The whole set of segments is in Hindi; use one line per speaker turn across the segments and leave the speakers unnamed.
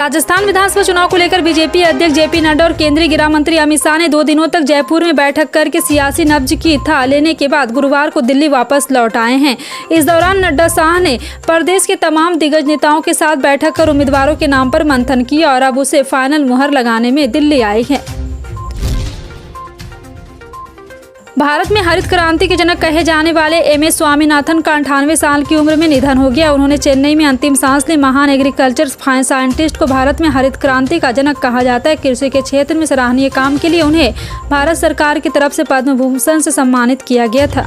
राजस्थान विधानसभा चुनाव को लेकर बीजेपी अध्यक्ष जेपी नड्डा और केंद्रीय गृह मंत्री अमित शाह ने 2 दिनों तक जयपुर में बैठक करके सियासी नब्ज की था लेने के बाद गुरुवार को दिल्ली वापस लौट आए हैं। इस दौरान नड्डा शाह ने प्रदेश के तमाम दिग्गज नेताओं के साथ बैठक कर उम्मीदवारों के नाम पर मंथन किया और अब उसे फाइनल मुहर लगाने में दिल्ली आए हैं। भारत में हरित क्रांति के जनक कहे जाने वाले एमएस स्वामीनाथन का 98 साल की उम्र में निधन हो गया। उन्होंने चेन्नई में अंतिम सांस ली। महान एग्रीकल्चर साइंटिस्ट को भारत में हरित क्रांति का जनक कहा जाता है। कृषि के क्षेत्र में सराहनीय काम के लिए उन्हें भारत सरकार की तरफ से पद्म भूषण से सम्मानित किया गया था।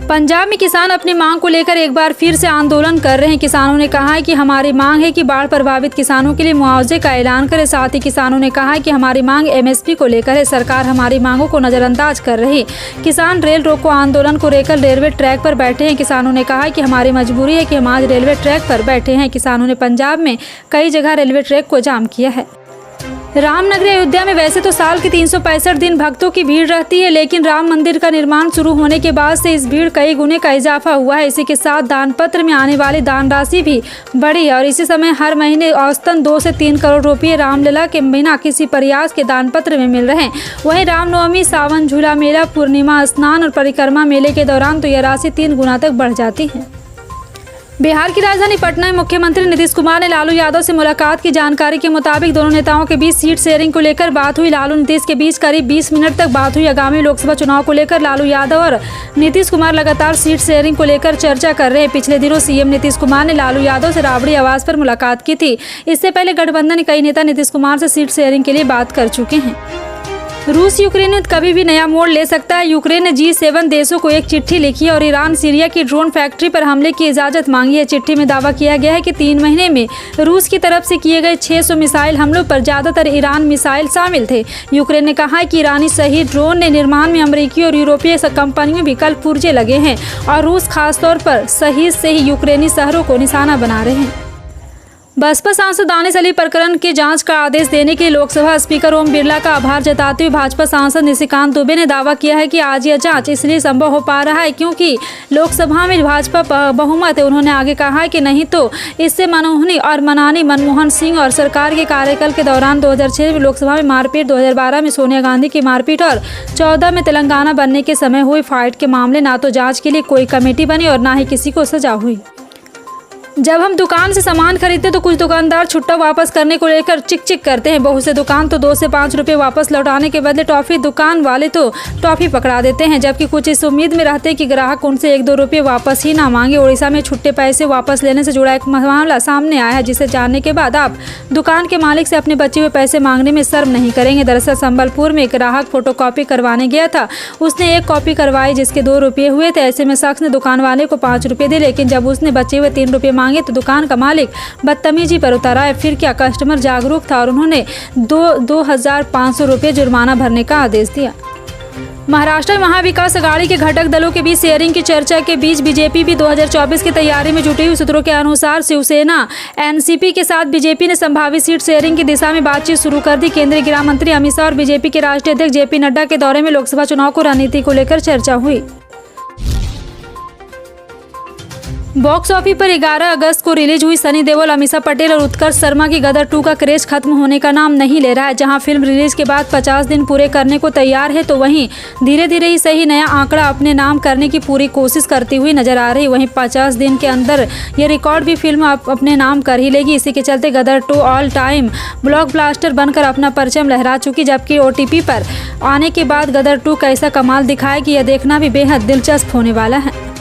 पंजाब में किसान अपनी मांग को लेकर एक बार फिर से आंदोलन कर रहे हैं। किसानों ने कहा है कि हमारी मांग है कि बाढ़ प्रभावित किसानों के लिए मुआवजे का ऐलान करे। साथ ही किसानों ने कहा है कि हमारी मांग एमएसपी को लेकर है। सरकार हमारी मांगों को नजरअंदाज कर रही है। किसान रेल रोको आंदोलन को लेकर रेलवे ट्रैक पर बैठे हैं। किसानों ने कहा है कि हमारी मजबूरी है कि हम आज रेलवे ट्रैक पर बैठे हैं। किसानों ने पंजाब में कई जगह रेलवे ट्रैक को जाम किया है। रामनगरी अयोध्या में वैसे तो साल के 365 दिन भक्तों की भीड़ रहती है, लेकिन राम मंदिर का निर्माण शुरू होने के बाद से इस भीड़ कई गुने का इजाफा हुआ है। इसी के साथ दान पत्र में आने वाली दान राशि भी बढ़ी है और इसी समय हर महीने औसतन 2 से 3 करोड़ रुपये रामलला के बिना किसी प्रयास के दान पत्र में मिल रहे हैं। वहीं रामनवमी, सावन झूला मेला, पूर्णिमा स्नान और परिक्रमा मेले के दौरान तो यह राशि 3 गुना तक बढ़ जाती है। बिहार की राजधानी पटना में मुख्यमंत्री नीतीश कुमार ने लालू यादव से मुलाकात की। जानकारी के मुताबिक दोनों नेताओं के बीच सीट शेयरिंग को लेकर बात हुई। लालू नीतीश के बीच करीब 20 मिनट तक बात हुई। आगामी लोकसभा चुनाव को लेकर लालू यादव और नीतीश कुमार लगातार सीट शेयरिंग को लेकर चर्चा कर रहे हैं। पिछले दिनों सीएम नीतीश कुमार ने लालू यादव से राबड़ी आवास पर मुलाकात की थी। इससे पहले गठबंधन के कई नेता नीतीश कुमार से सीट शेयरिंग के लिए बात कर चुके हैं। रूस यूक्रेन में कभी भी नया मोड़ ले सकता है। यूक्रेन ने G7 देशों को एक चिट्ठी लिखी और ईरान सीरिया की ड्रोन फैक्ट्री पर हमले की इजाजत मांगी है। चिट्ठी में दावा किया गया है कि 3 महीने में रूस की तरफ से किए गए 600 मिसाइल हमलों पर ज्यादातर ईरान मिसाइल शामिल थे। यूक्रेन ने कहा है कि ईरानी शहीद ड्रोन ने निर्माण में अमेरिकी और यूरोपीय कंपनियों भी कल पुर्जे लगे हैं और रूस खासतौर पर शहीद से ही यूक्रेनी शहरों को निशाना बना रहे हैं। बसपा सांसद दानिश अली प्रकरण के जांच का आदेश देने के लिए लोकसभा स्पीकर ओम बिरला का आभार जताते हुए भाजपा सांसद निशिकांत दुबे ने दावा किया है कि आज यह जांच इसलिए संभव हो पा रहा है क्योंकि लोकसभा में भाजपा बहुमत है। उन्होंने आगे कहा है कि नहीं तो इससे मनमोहनी और मनानी मनमोहन सिंह और सरकार के कार्यकाल के दौरान 2006 में लोकसभा में मारपीट, 2012 में सोनिया गांधी की मारपीट और 2014 में तेलंगाना बनने के समय हुई फाइट के मामले ना तो जाँच के लिए कोई कमेटी बनी और ना ही किसी को सजा हुई। जब हम दुकान से सामान खरीदते तो कुछ दुकानदार छुट्टा वापस करने को लेकर चिक करते हैं। बहुत से दुकान तो 2 से 5 रुपये वापस लौटाने के बदले टॉफ़ी दुकान वाले तो टॉफ़ी पकड़ा देते हैं, जबकि कुछ इस उम्मीद में रहते हैं कि ग्राहक उनसे 1-2 रुपये वापस ही ना मांगे। उड़ीसा में छुट्टे पैसे वापस लेने से जुड़ा एक मामला सामने आया है, जिसे जानने के बाद आप दुकान के मालिक से अपने बचे हुए पैसे मांगने में शर्म नहीं करेंगे। दरअसल संबलपुर में एक ग्राहक फोटोकॉपी करवाने गया था। उसने 1 कॉपी करवाई जिसके 2 रुपये हुए थे। ऐसे में शख्स ने दुकान वाले को 5 रुपये दिए, लेकिन जब उसने बचे हुए 3 रुपये मांगे तो दुकान का मालिक बदतमीजी पर उतर आया। फिर क्या, कस्टमर जागरूक था और उन्होंने 2,500 रुपये जुर्माना भरने का आदेश दिया। महाराष्ट्र में महाविकास अघाड़ी के घटक दलों के बीच शेयरिंग की चर्चा के बीच बीजेपी भी 2024 की तैयारी में जुटी हुई। सूत्रों के अनुसार शिवसेना एनसीपी के साथ बीजेपी ने संभावित सीट शेयरिंग की दिशा में बातचीत शुरू कर दी। केंद्रीय गृह मंत्री अमित शाह और बीजेपी के राष्ट्रीय अध्यक्ष जेपी नड्डा के दौरे में लोकसभा चुनाव को रणनीति को लेकर चर्चा हुई। बॉक्स ऑफिस पर 11 अगस्त को रिलीज हुई सनी देओल, अमीषा पटेल और उत्कर्ष शर्मा की गदर 2 का क्रेज खत्म होने का नाम नहीं ले रहा है। जहां फिल्म रिलीज के बाद 50 दिन पूरे करने को तैयार है, तो वहीं धीरे धीरे ही सही नया आंकड़ा अपने नाम करने की पूरी कोशिश करती हुई नजर आ रही। वहीं 50 दिन के अंदर यह रिकॉर्ड भी फिल्म अपने नाम कर ही लेगी। इसी के चलते गदर 2 ऑल टाइम ब्लॉकबस्टर बनकर अपना परचम लहरा चुकी, जबकि OTT पर आने के बाद गदर 2 कैसा कमाल दिखाएगी, यह देखना भी बेहद दिलचस्प होने वाला है।